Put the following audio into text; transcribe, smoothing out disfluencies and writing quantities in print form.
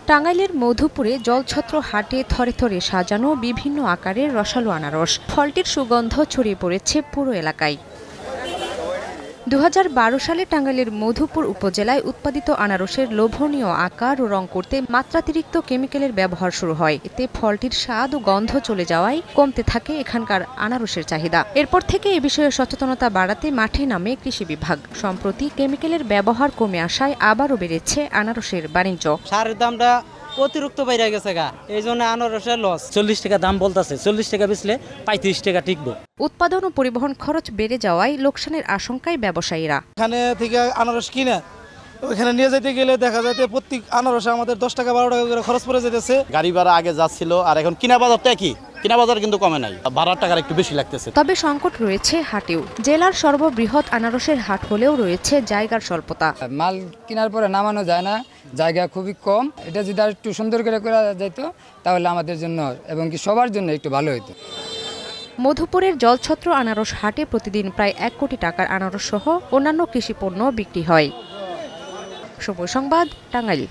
টাঙ্গাইলের মধুপুরে জলছত্র হাটে থরে থরে সাজানো বিভিন্ন আকারের রসালো আনারস। ফলটির সুগন্ধ ছড়িয়ে পড়েছে পুরো এলাকায়। 2012 সালে টাঙ্গাইলের মধুপুর উপজেলায় উৎপাদিত আনারসের লোভনীয় আকার ও রং করতে মাত্রাতিরিক্ত কেমিক্যালের ব্যবহার শুরু হয়। এতে ফলটির স্বাদ ও গন্ধ চলে যাওয়ায় কমতে থাকে এখানকার আনারসের চাহিদা। এরপর থেকে এ বিষয়ে সচেতনতা বাড়াতে মাঠে নামে কৃষি বিভাগ। সম্প্রতি কেমিক্যালের ব্যবহার কমে আসায় আবারও বেড়েছে আনারসের বাণিজ্য। সারের দামটা অতিরিক্ত বাইরে গেছে গা, এই জন্য আনারসের লস। 40 টাকা দাম বলতেছে, 40 টাকা বেচলে 35 টাকা টিকবো। উৎপাদন ও পরিবহন খরচ বেড়ে যাওয়ায় লোকসানের আশঙ্কায় ব্যবসায়ীরা। এখানে থেকে আনারস কিনে ওইখানে নিয়ে যেতে গেলে দেখা যায় প্রত্যেক আনারসে আমাদের 10 টাকা 12 টাকা করে খরচ পড়ে যেতেছে। গাড়ি ভাড়া আগে যাচ্ছিল, আর এখন কিনা বাজারটা কি কিনা বাজার কিন্তু কমে নাই, ভাড়ার টাকা একটু বেশি লাগতেছে। তবে সংকট রয়েছে হাটেও। জেলার সর্ববৃহৎ আনারসের হাট হলেও রয়েছে জায়গার স্বল্পতা। মাল কেনার পরে নামানো যায় না, জায়গা খুবই কম। এটা যদি আর একটু সুন্দর করে করা যেত তাহলে আমাদের জন্য এবং কি সবার জন্য একটু ভালো হতো। মধুপুরের জলছত্র আনারস হাটে প্রতিদিন প্রায় 1 কোটি টাকার আনারস সহ অন্যান্য কৃষি পণ্য বিক্রি হয়। সময় সংবাদ, টাঙ্গাইল।